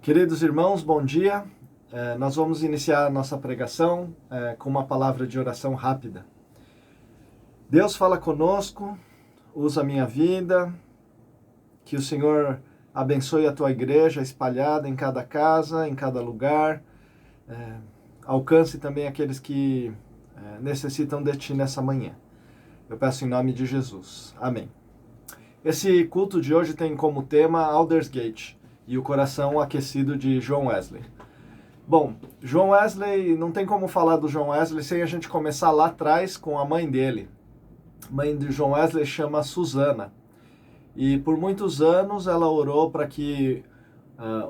Queridos irmãos, bom dia. Nós vamos iniciar a nossa pregação com uma palavra de oração rápida. Deus fala conosco, usa a minha vida, que o Senhor abençoe a tua igreja espalhada em cada casa, em cada lugar. Alcance também aqueles que necessitam de ti nessa manhã. Eu peço em nome de Jesus. Amém. Esse culto de hoje tem como tema Aldersgate e o coração aquecido de John Wesley. Bom, John Wesley, não tem como falar do John Wesley sem a gente começar lá atrás com a mãe dele. A mãe de John Wesley chama Susana. E por muitos anos ela orou para que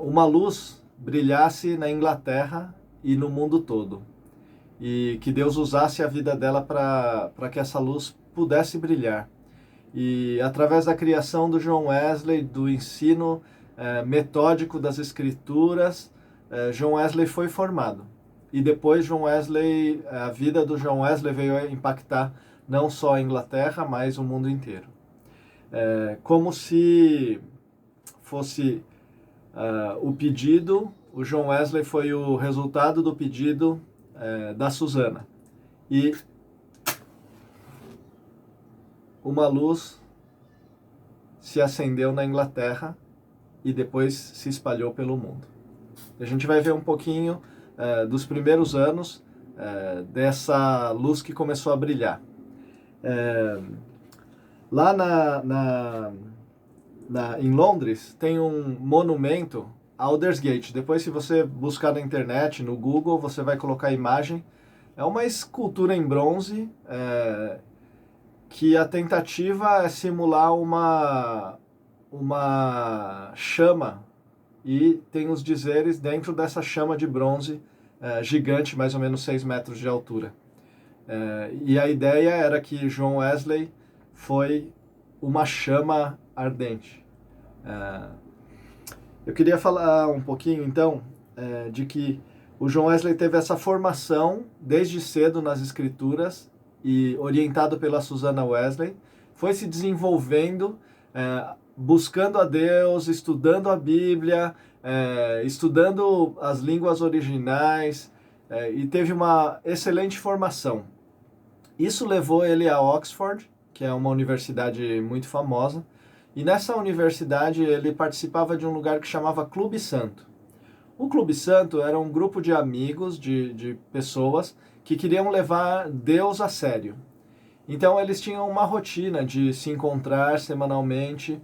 uma luz brilhasse na Inglaterra e no mundo todo. E que Deus usasse a vida dela para que essa luz pudesse brilhar. E através da criação do John Wesley, do ensino metódico das Escrituras, John Wesley foi formado. E depois a vida do John Wesley veio a impactar não só a Inglaterra, mas o mundo inteiro. Como se fosse o pedido, o John Wesley foi o resultado do pedido da Susana. E uma luz se acendeu na Inglaterra e depois se espalhou pelo mundo. A gente vai ver um pouquinho dos primeiros anos dessa luz que começou a brilhar. Lá em Londres tem um monumento, Aldersgate. Depois, se você buscar na internet, no Google, você vai colocar a imagem. É uma escultura em bronze que a tentativa é simular uma chama, e tem os dizeres dentro dessa chama de bronze gigante, mais ou menos 6 metros de altura. E a ideia era que John Wesley foi uma chama ardente. Eu queria falar um pouquinho, então, de que o John Wesley teve essa formação desde cedo nas Escrituras, e orientado pela Susana Wesley, foi se desenvolvendo, buscando a Deus, estudando a Bíblia, estudando as línguas originais, e teve uma excelente formação. Isso levou ele a Oxford, que é uma universidade muito famosa, e nessa universidade ele participava de um lugar que chamava Clube Santo. O Clube Santo era um grupo de amigos, de pessoas que queriam levar Deus a sério. Então eles tinham uma rotina de se encontrar semanalmente,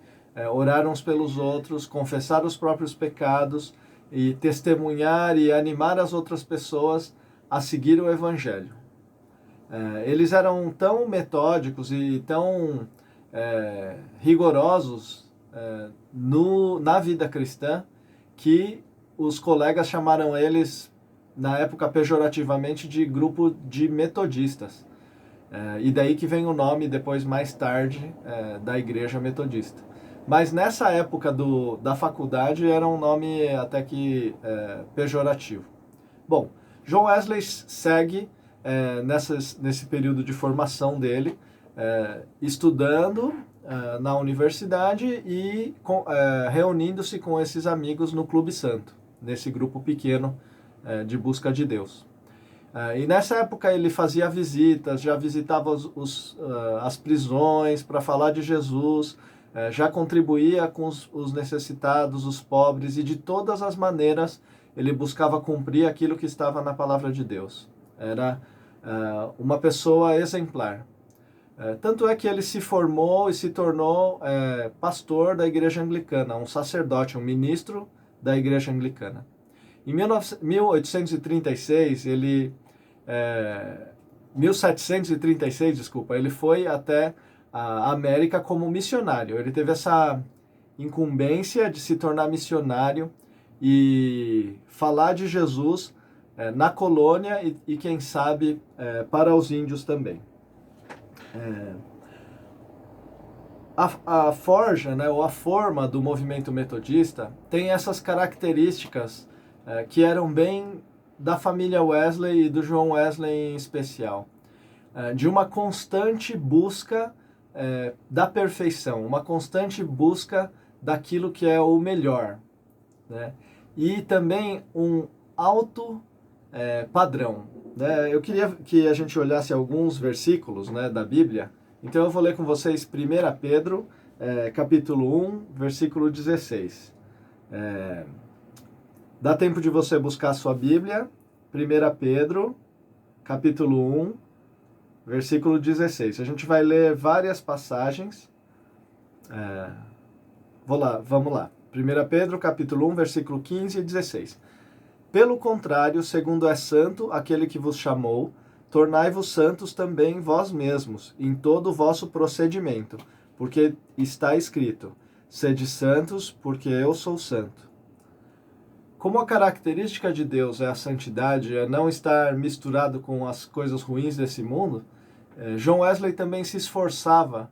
orar uns pelos outros, confessar os próprios pecados e testemunhar e animar as outras pessoas a seguir o Evangelho. Eles eram tão metódicos e tão rigorosos na vida cristã que os colegas chamaram eles, na época pejorativamente, de grupo de metodistas. E daí que vem o nome, depois, mais tarde, da Igreja Metodista. Mas nessa época da faculdade era um nome até que pejorativo. Bom, John Wesley segue nesse período de formação dele, estudando na universidade e reunindo-se com esses amigos no Clube Santo, nesse grupo pequeno de busca de Deus. E nessa época ele fazia visitas, já visitava as prisões para falar de Jesus, já contribuía com os necessitados, os pobres, e de todas as maneiras ele buscava cumprir aquilo que estava na palavra de Deus. Era uma pessoa exemplar. Tanto é que ele se formou e se tornou pastor da Igreja Anglicana, um sacerdote, um ministro da Igreja Anglicana. Em 1736, ele foi até a América como missionário. Ele teve essa incumbência de se tornar missionário e falar de Jesus na colônia e quem sabe, para os índios também. A forja, ou a forma do movimento metodista tem essas características que eram bem da família Wesley e do John Wesley em especial, de uma constante busca da perfeição, uma constante busca daquilo que é o melhor, né? e também um alto padrão. Né? Eu queria que a gente olhasse alguns versículos, né, da Bíblia. Então eu vou ler com vocês 1 Pedro, capítulo 1, versículo 16. Dá tempo de você buscar a sua Bíblia, 1 Pedro, capítulo 1, versículo 16. A gente vai ler várias passagens. Vamos lá. 1 Pedro, capítulo 1, versículo 15 e 16. Pelo contrário, segundo é santo aquele que vos chamou, tornai-vos santos também vós mesmos, em todo o vosso procedimento, porque está escrito, sede santos, porque eu sou santo. Como a característica de Deus é a santidade, é não estar misturado com as coisas ruins desse mundo, John Wesley também se esforçava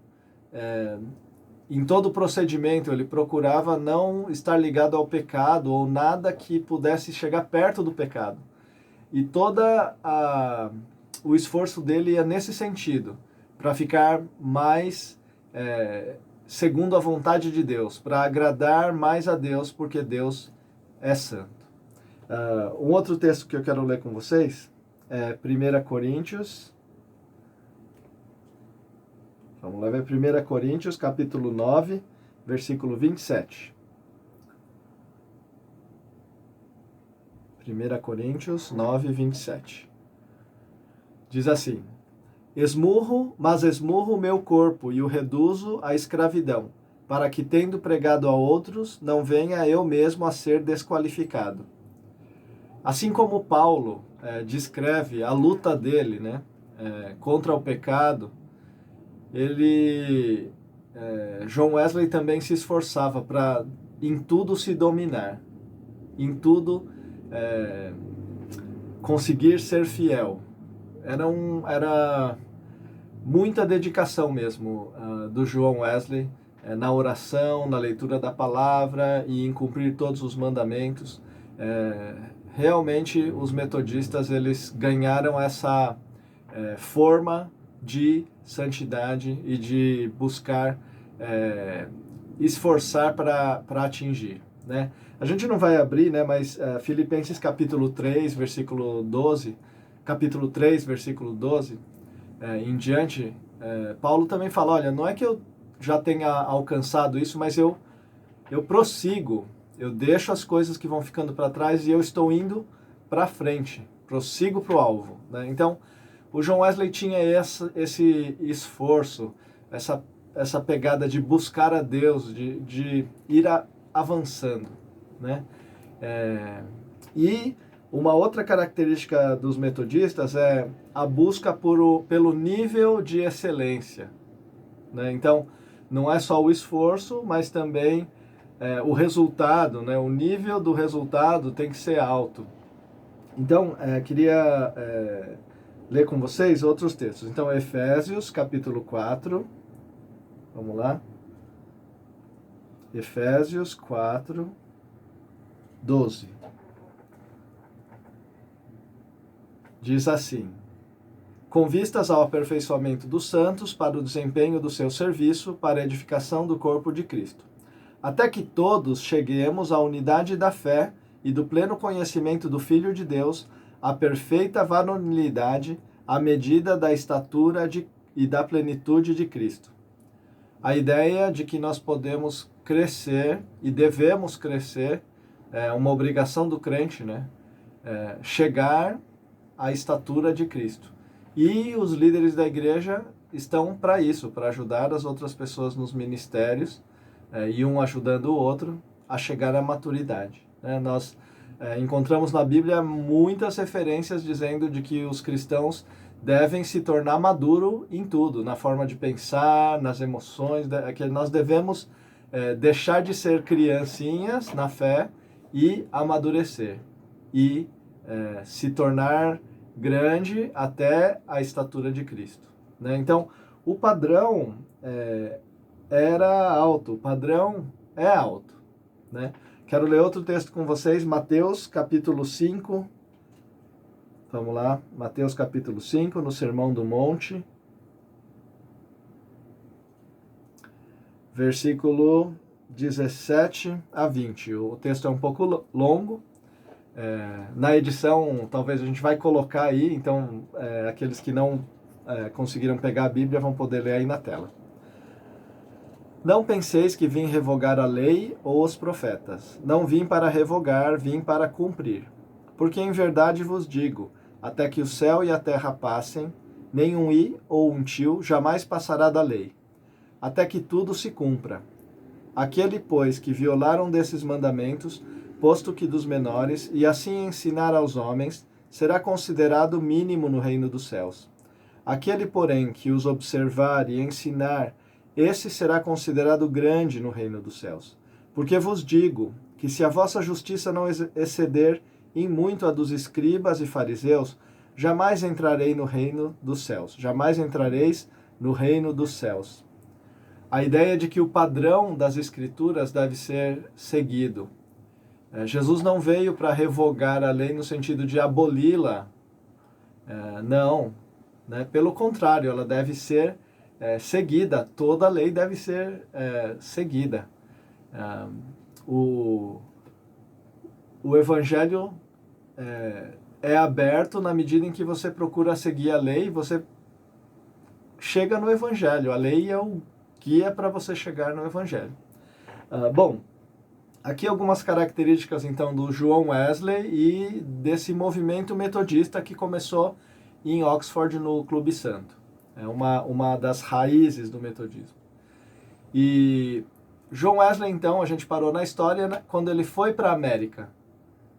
em todo o procedimento, ele procurava não estar ligado ao pecado ou nada que pudesse chegar perto do pecado. E o esforço dele ia nesse sentido, para ficar mais segundo a vontade de Deus, para agradar mais a Deus, porque Deus é santo. Um outro texto que eu quero ler com vocês é 1 Coríntios. Vamos lá ver 1 Coríntios, capítulo 9, versículo 27. 1 Coríntios 9, 27. Diz assim: mas esmurro o meu corpo e o reduzo à escravidão, para que, tendo pregado a outros, não venha eu mesmo a ser desqualificado. Assim como Paulo descreve a luta dele, né, contra o pecado, John Wesley também se esforçava para em tudo se dominar, em tudo conseguir ser fiel. Era muita dedicação mesmo do John Wesley na oração, na leitura da palavra e em cumprir todos os mandamentos. Realmente os metodistas eles ganharam essa forma de santidade e de buscar esforçar para atingir, né? A gente não vai abrir, né, mas Filipenses capítulo 3, versículo 12, capítulo 3, versículo 12, em diante, Paulo também fala, olha, não é que eu já tenha alcançado isso, mas eu prossigo, eu deixo as coisas que vão ficando para trás e eu estou indo para frente, prossigo para o alvo, né? Então, o John Wesley tinha esse esforço, essa pegada de buscar a Deus, de ir avançando, né? E uma outra característica dos metodistas é a busca pelo nível de excelência, né? Então, não é só o esforço, mas também o resultado, né? O nível do resultado tem que ser alto. Então, queria ler com vocês outros textos. Então, Efésios, capítulo 4. Vamos lá. Efésios 4, 12. Diz assim: com vistas ao aperfeiçoamento dos santos para o desempenho do seu serviço para a edificação do corpo de Cristo, até que todos cheguemos à unidade da fé e do pleno conhecimento do Filho de Deus, à perfeita varonilidade, à medida da estatura e da plenitude de Cristo. A ideia de que nós podemos crescer e devemos crescer é uma obrigação do crente, né? Chegar à estatura de Cristo. E os líderes da igreja estão para isso, para ajudar as outras pessoas nos ministérios, e um ajudando o outro a chegar à maturidade, né? Nós encontramos na Bíblia muitas referências dizendo de que os cristãos devem se tornar maduro em tudo, na forma de pensar, nas emoções, que nós devemos deixar de ser criancinhas na fé e amadurecer, e se tornar grande até a estatura de Cristo, né? Então, o padrão era alto, o padrão é alto, né? Quero ler outro texto com vocês, Mateus capítulo 5, vamos lá, Mateus capítulo 5, no Sermão do Monte, versículo 17 a 20. O texto é um pouco longo. Na edição, talvez a gente vai colocar aí, então aqueles que não conseguiram pegar a Bíblia vão poder ler aí na tela. Não penseis que vim revogar a lei ou os profetas. Não vim para revogar, vim para cumprir. Porque em verdade vos digo, até que o céu e a terra passem, nem um i ou um tio jamais passará da lei, até que tudo se cumpra. Aquele, pois, que violar um desses mandamentos, posto que dos menores, e assim ensinar aos homens, será considerado mínimo no reino dos céus. Aquele, porém, que os observar e ensinar, esse será considerado grande no reino dos céus. Porque vos digo que se a vossa justiça não exceder em muito a dos escribas e fariseus, jamais entrarei no reino dos céus. Jamais entrareis no reino dos céus. A ideia de que o padrão das escrituras deve ser seguido. Jesus não veio para revogar a lei no sentido de aboli-la. Não. Né? Pelo contrário, ela deve ser seguida. Toda a lei deve ser seguida. O Evangelho é aberto na medida em que você procura seguir a lei, você chega no Evangelho. A lei é o guia para você chegar no Evangelho. Bom, aqui algumas características então do João Wesley e desse movimento metodista que começou em Oxford no Clube Santo. É uma das raízes do metodismo. E João Wesley, então, a gente parou na história quando ele foi para a América.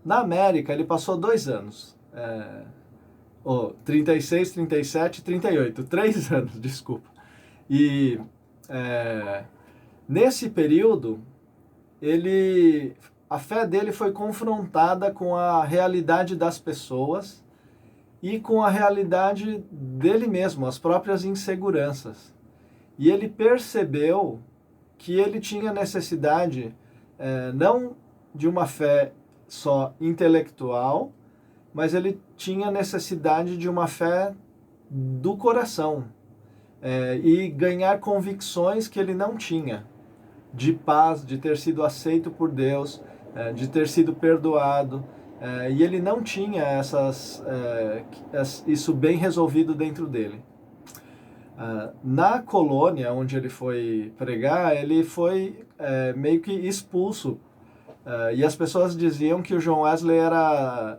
Na América, ele passou 2 anos. 36, 37, 38. 3 anos, desculpa. E nesse período, a fé dele foi confrontada com a realidade das pessoas e com a realidade dele mesmo, as próprias inseguranças. E ele percebeu que ele tinha necessidade não de uma fé só intelectual, mas ele tinha necessidade de uma fé do coração e ganhar convicções que ele não tinha, de paz, de ter sido aceito por Deus, de ter sido perdoado, e ele não tinha isso bem resolvido dentro dele. Na colônia onde ele foi pregar, ele foi meio que expulso. E as pessoas diziam que o John Wesley era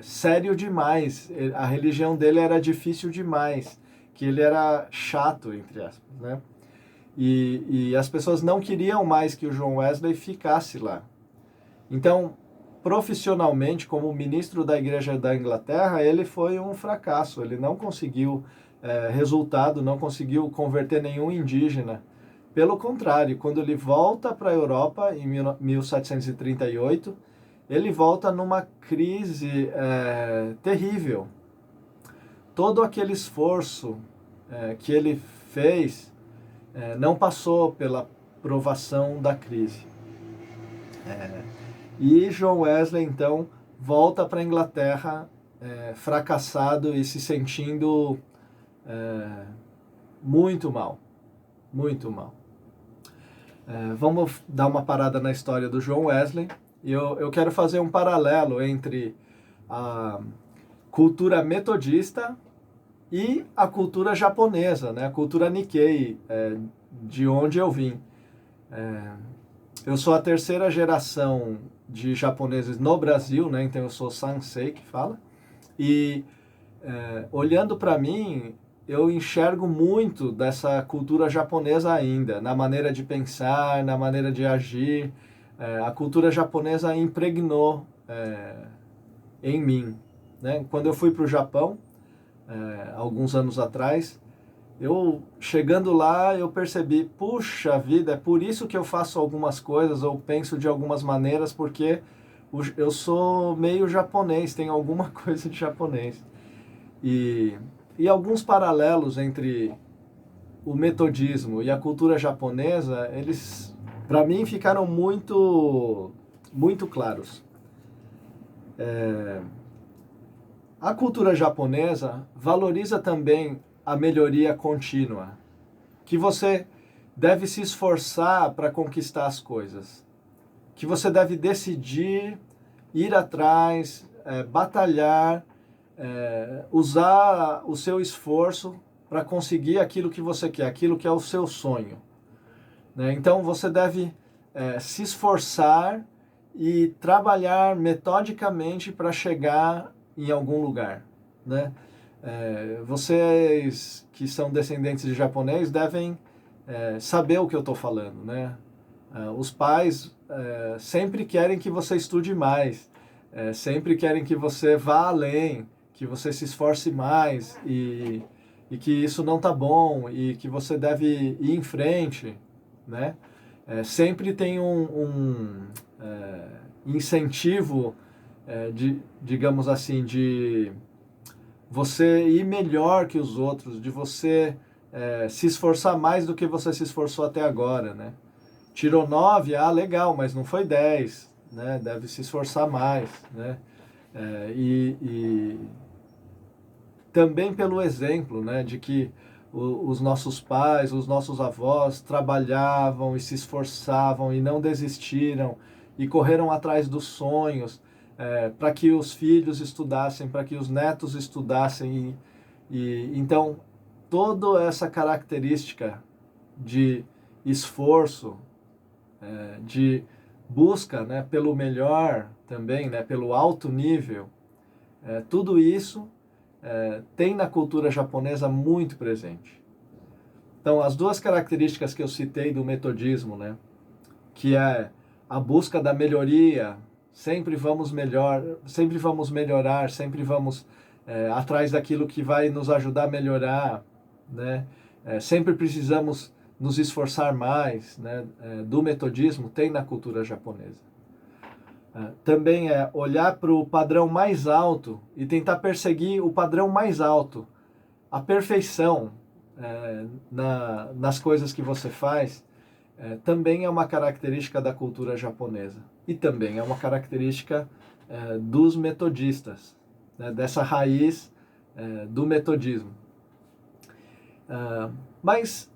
sério demais, a religião dele era difícil demais, que ele era chato, entre aspas, né? E as pessoas não queriam mais que o John Wesley ficasse lá. Então, profissionalmente, como ministro da Igreja da Inglaterra, ele foi um fracasso, ele não conseguiu resultado, não conseguiu converter nenhum indígena. Pelo contrário, quando ele volta para a Europa, em 1738, ele volta numa crise terrível. Todo aquele esforço que ele fez não passou pela provação da crise. E John Wesley, então, volta para a Inglaterra fracassado e se sentindo muito mal. Muito mal. Vamos dar uma parada na história do John Wesley. Eu quero fazer um paralelo entre a cultura metodista e a cultura japonesa, né? A cultura Nikkei, de onde eu vim. Eu sou a 3ª geração de japoneses no Brasil, né? Então eu sou Sansei que fala. E olhando para mim, eu enxergo muito dessa cultura japonesa ainda, na maneira de pensar, na maneira de agir. A cultura japonesa impregnou em mim, né? Quando eu fui para o Japão, alguns anos atrás, chegando lá, eu percebi, puxa vida, é por isso que eu faço algumas coisas, ou penso de algumas maneiras, porque eu sou meio japonês, tenho alguma coisa de japonês. E alguns paralelos entre o metodismo e a cultura japonesa, eles, para mim, ficaram muito, muito claros. A cultura japonesa valoriza também a melhoria contínua. Que você deve se esforçar para conquistar as coisas, que você deve decidir, ir atrás, batalhar, usar o seu esforço para conseguir aquilo que você quer, aquilo que é o seu sonho, né? Então você deve se esforçar e trabalhar metodicamente para chegar em algum lugar, né? Vocês que são descendentes de japonês devem saber o que eu estou falando, né? Os pais sempre querem que você estude mais, sempre querem que você vá além, que você se esforce mais e que isso não tá bom e que você deve ir em frente, né? Sempre tem um incentivo, digamos assim, de você ir melhor que os outros, de você se esforçar mais do que você se esforçou até agora, né? Tirou 9, legal, mas não foi 10, né? Deve se esforçar mais, né? E também pelo exemplo, né, de que os nossos pais, os nossos avós trabalhavam e se esforçavam e não desistiram e correram atrás dos sonhos para que os filhos estudassem, para que os netos estudassem. Então, toda essa característica de esforço, de busca, né, pelo melhor também, né, pelo alto nível, tudo isso tem na cultura japonesa muito presente. Então, as duas características que eu citei do metodismo, né, que é a busca da melhoria, sempre vamos melhorar, sempre vamos atrás daquilo que vai nos ajudar a melhorar, né? Sempre precisamos nos esforçar mais, né? Do metodismo tem na cultura japonesa. Também é olhar para o padrão mais alto e tentar perseguir o padrão mais alto, a perfeição nas coisas que você faz, também é uma característica da cultura japonesa e também é uma característica dos metodistas, né, dessa raiz do metodismo. Mas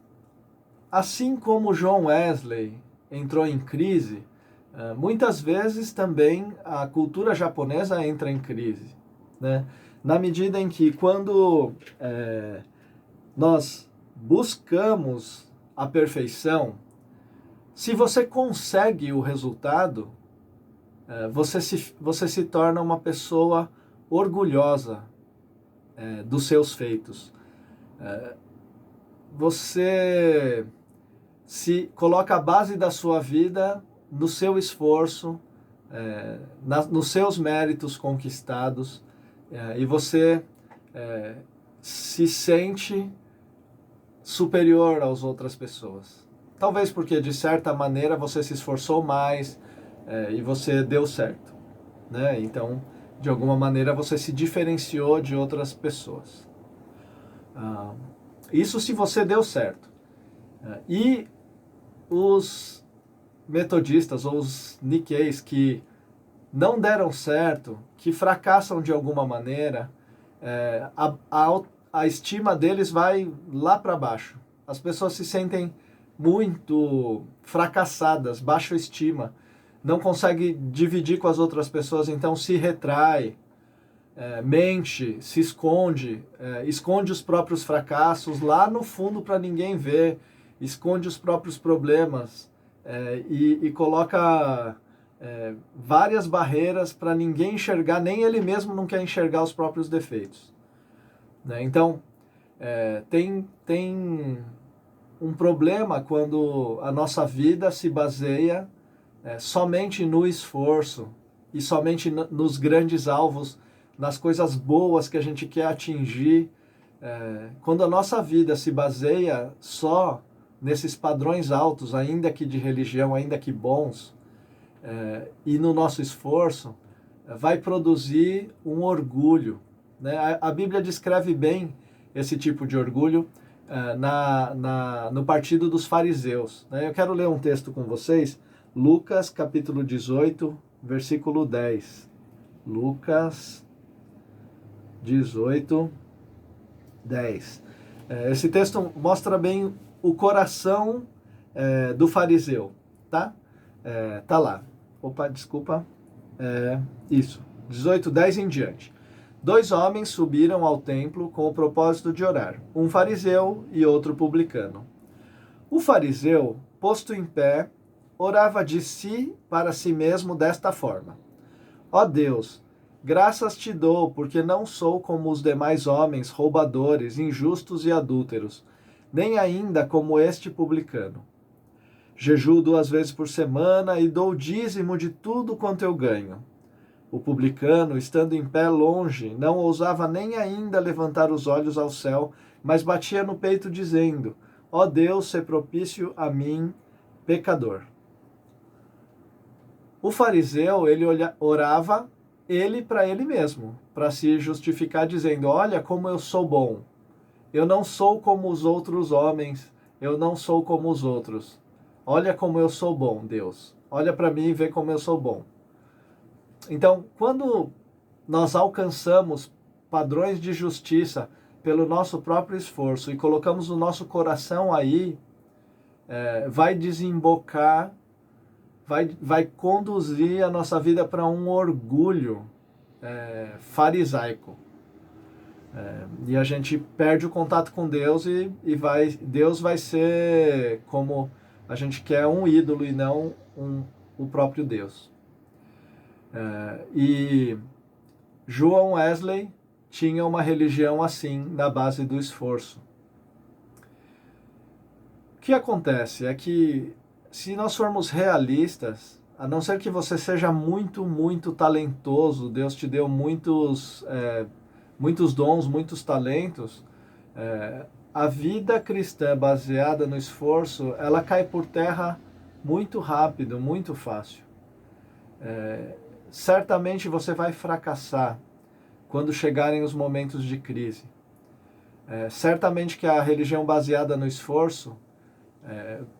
assim como John Wesley entrou em crise, muitas vezes também a cultura japonesa entra em crise, né? Na medida em que quando nós buscamos a perfeição, se você consegue o resultado, você se torna uma pessoa orgulhosa dos seus feitos. Você se coloca a base da sua vida no seu esforço, nos seus méritos conquistados, e você se sente superior às outras pessoas. Talvez porque, de certa maneira, você se esforçou mais e você deu certo, né? Então, de alguma maneira, você se diferenciou de outras pessoas. Isso se você deu certo. E os metodistas ou os Nikkeis que não certo, que fracassam de alguma maneira, a estima deles vai lá para baixo. As pessoas se sentem muito fracassadas, baixa estima, não consegue dividir com as outras pessoas, então se retrai, mente, se esconde, esconde os próprios fracassos lá no fundo para ninguém ver, esconde os próprios problemas e coloca várias barreiras para ninguém enxergar, nem ele mesmo não quer enxergar os próprios defeitos, né? Então, tem um problema quando a nossa vida se baseia somente no esforço e somente nos grandes alvos, nas coisas boas que a gente quer atingir. Quando a nossa vida se baseia só nesses padrões altos, ainda que de religião, ainda que bons, e no nosso esforço, vai produzir um orgulho, né? A Bíblia descreve bem esse tipo de orgulho no partido dos fariseus, né? Eu quero ler um texto com vocês, Lucas capítulo 18, versículo 10. Lucas 18, 10. Esse texto mostra bem o coração do fariseu, tá? Tá lá. Opa, desculpa. Isso, 18:10 em diante. 2 homens subiram ao templo com o propósito de orar, um fariseu e outro publicano. O fariseu, posto em pé, orava de si para si mesmo desta forma: Ó Deus, graças te dou, porque não sou como os demais homens, roubadores, injustos e adúlteros, nem ainda como este publicano. Jejuo 2 vezes por semana e dou dízimo de tudo quanto eu ganho. O publicano, estando em pé longe, não ousava nem ainda levantar os olhos ao céu, mas batia no peito, dizendo: Ó Deus, sê propício a mim, pecador. O fariseu, ele orava ele para ele mesmo, para se justificar, dizendo: olha como eu sou bom, eu não sou como os outros homens, eu não sou como os outros. Olha como eu sou bom, Deus. Olha para mim e vê como eu sou bom. Então, quando nós alcançamos padrões de justiça pelo nosso próprio esforço e colocamos o nosso coração aí, vai desembocar, vai conduzir a nossa vida para um orgulho farisaico. E a gente perde o contato com Deus e Deus vai ser como a gente quer, um ídolo e não o próprio Deus. E John Wesley tinha uma religião assim, na base do esforço. O que acontece é que, se nós formos realistas, a não ser que você seja muito, muito talentoso, Deus te deu muitos dons, muitos talentos, a vida cristã baseada no esforço, ela cai por terra muito rápido, muito fácil. Certamente você vai fracassar quando chegarem os momentos de crise. Certamente que a religião baseada no esforço,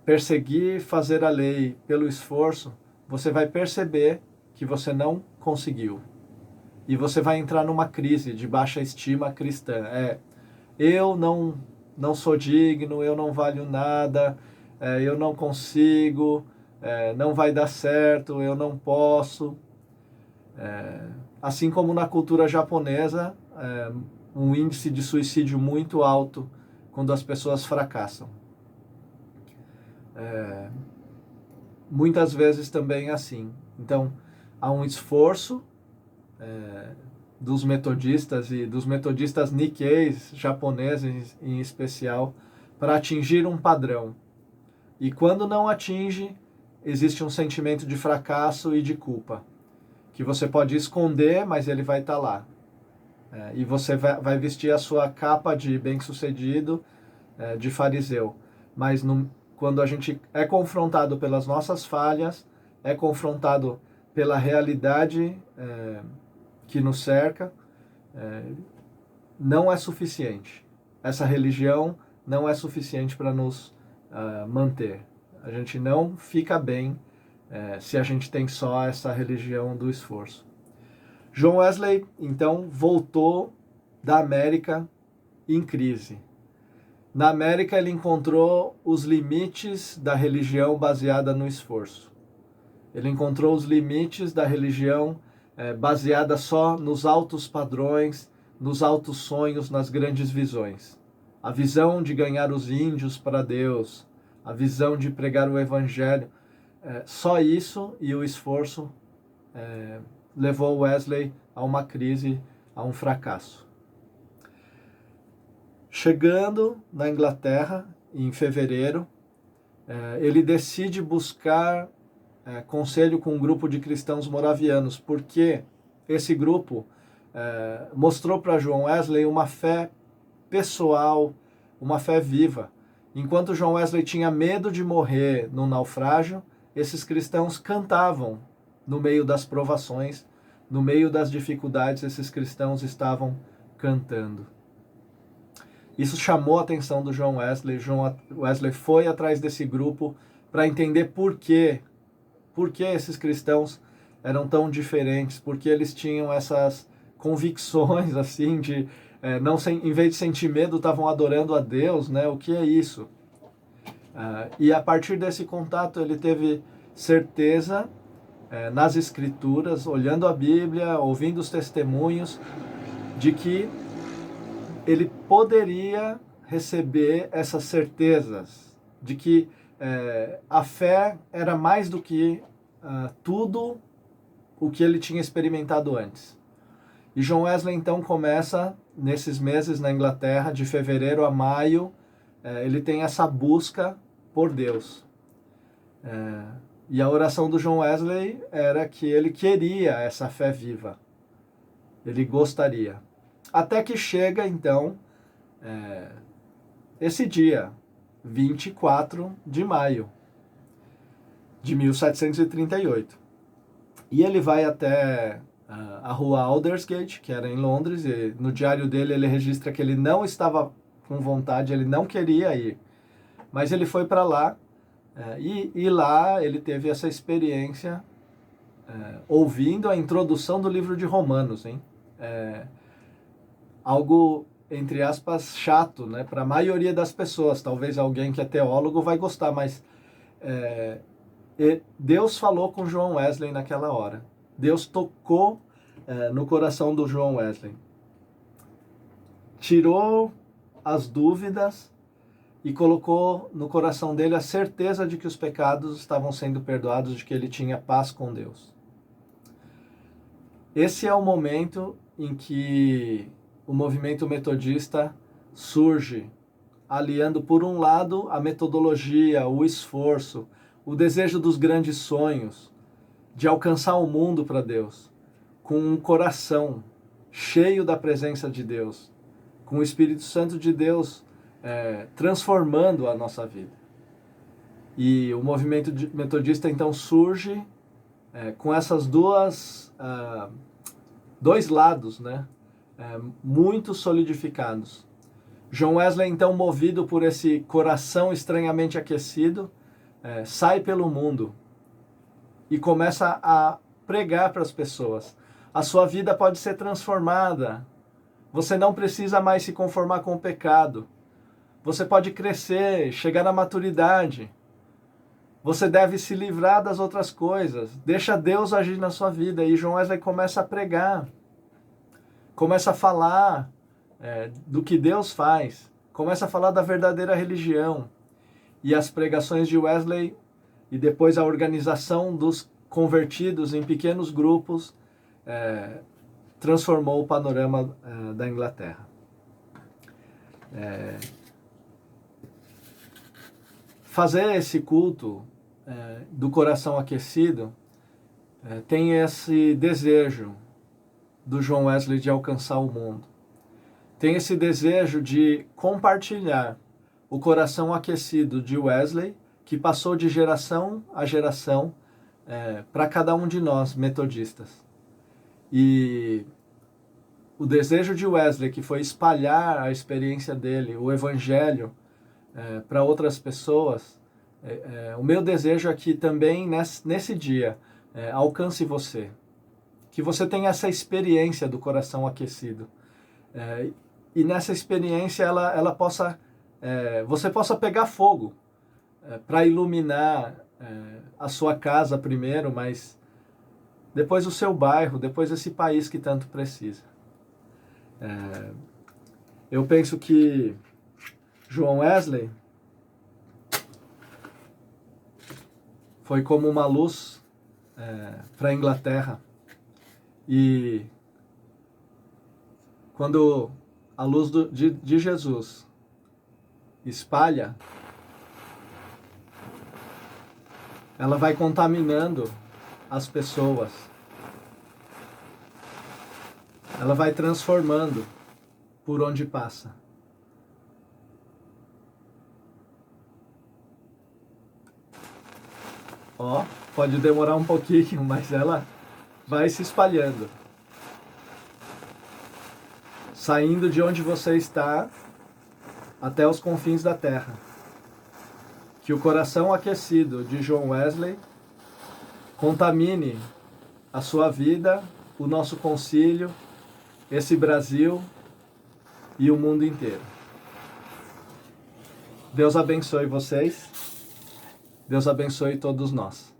perseguir fazer a lei pelo esforço, você vai perceber que você não conseguiu. E você vai entrar numa crise de baixa estima cristã. Eu não sou digno, eu não valho nada, eu não consigo, não vai dar certo, eu não posso. Assim como na cultura japonesa, um índice de suicídio muito alto quando as pessoas fracassam. Muitas vezes também é assim. Então, há um esforço dos metodistas e dos metodistas Nikkeis japoneses em especial para atingir um padrão. E quando não atinge, existe um sentimento de fracasso e de culpa, que você pode esconder, mas ele vai estar lá. E você vai vestir a sua capa de bem-sucedido, de fariseu. Mas quando a gente é confrontado pelas nossas falhas, é confrontado pela realidade que nos cerca, não é suficiente. Essa religião não é suficiente para nos manter. A gente não fica bem se a gente tem só essa religião do esforço. John Wesley, então, voltou da América em crise. Na América, ele encontrou os limites da religião baseada no esforço. Ele encontrou os limites da religião baseada só nos altos padrões, nos altos sonhos, nas grandes visões. A visão de ganhar os índios para Deus, a visão de pregar o evangelho, só isso e o esforço levou Wesley a uma crise, a um fracasso. Chegando na Inglaterra, em fevereiro, ele decide buscar conselho com um grupo de cristãos moravianos, porque esse grupo mostrou para John Wesley uma fé pessoal, uma fé viva. Enquanto John Wesley tinha medo de morrer no naufrágio, esses cristãos cantavam no meio das provações, no meio das dificuldades, esses cristãos estavam cantando. Isso chamou a atenção do John Wesley. John Wesley foi atrás desse grupo para entender por que esses cristãos eram tão diferentes, porque eles tinham essas convicções assim de em vez de sentir medo, estavam adorando a Deus, né? O que é isso? E a partir desse contato ele teve certeza nas Escrituras, olhando a Bíblia, ouvindo os testemunhos, de que ele poderia receber essas certezas, de que a fé era mais do que tudo o que ele tinha experimentado antes. E John Wesley então começa, nesses meses na Inglaterra, de fevereiro a maio, ele tem essa busca por Deus. E a oração do John Wesley era que ele queria essa fé viva. Ele gostaria. Até que chega, então, esse dia, 24 de maio de 1738. E ele vai até a rua Aldersgate, que era em Londres, e no diário dele ele registra que ele não estava com vontade, ele não queria ir. Mas ele foi para lá, e lá ele teve essa experiência ouvindo a introdução do livro de Romanos, hein? Algo, entre aspas, chato, né? Para a maioria das pessoas. Talvez alguém que é teólogo vai gostar, mas Deus falou com John Wesley naquela hora. Deus tocou no coração do John Wesley. Tirou as dúvidas e colocou no coração dele a certeza de que os pecados estavam sendo perdoados, de que ele tinha paz com Deus. Esse é o momento em que o movimento metodista surge, aliando, por um lado, a metodologia, o esforço, o desejo dos grandes sonhos, de alcançar o mundo para Deus, com um coração cheio da presença de Deus, com o Espírito Santo de Deus transformando a nossa vida. E o movimento metodista então surge com essas dois lados, né? Muito solidificados. John Wesley, então, movido por esse coração estranhamente aquecido, sai pelo mundo e começa a pregar para as pessoas. A sua vida pode ser transformada. Você não precisa mais se conformar com o pecado. Você pode crescer, chegar na maturidade. Você deve se livrar das outras coisas. Deixa Deus agir na sua vida. E John Wesley começa a pregar. Começa a falar do que Deus faz. Começa a falar da verdadeira religião. E as pregações de Wesley e depois a organização dos convertidos em pequenos grupos transformou o panorama da Inglaterra. Fazer esse culto do coração aquecido tem esse desejo do John Wesley de alcançar o mundo. Tem esse desejo de compartilhar o coração aquecido de Wesley, que passou de geração a geração para cada um de nós, metodistas. E o desejo de Wesley, que foi espalhar a experiência dele, o evangelho, para outras pessoas, o meu desejo é que também nesse dia alcance você. Que você tenha essa experiência do coração aquecido. E nessa experiência ela possa, você possa pegar fogo para iluminar a sua casa primeiro, mas depois o seu bairro, depois esse país que tanto precisa. Eu penso que John Wesley foi como uma luz para a Inglaterra. E quando a luz de Jesus espalha, ela vai contaminando as pessoas. Ela vai transformando por onde passa. Pode demorar um pouquinho, mas ela vai se espalhando. Saindo de onde você está até os confins da terra. Que o coração aquecido de John Wesley contamine a sua vida, o nosso concílio, esse Brasil e o mundo inteiro. Deus abençoe vocês. Deus abençoe todos nós.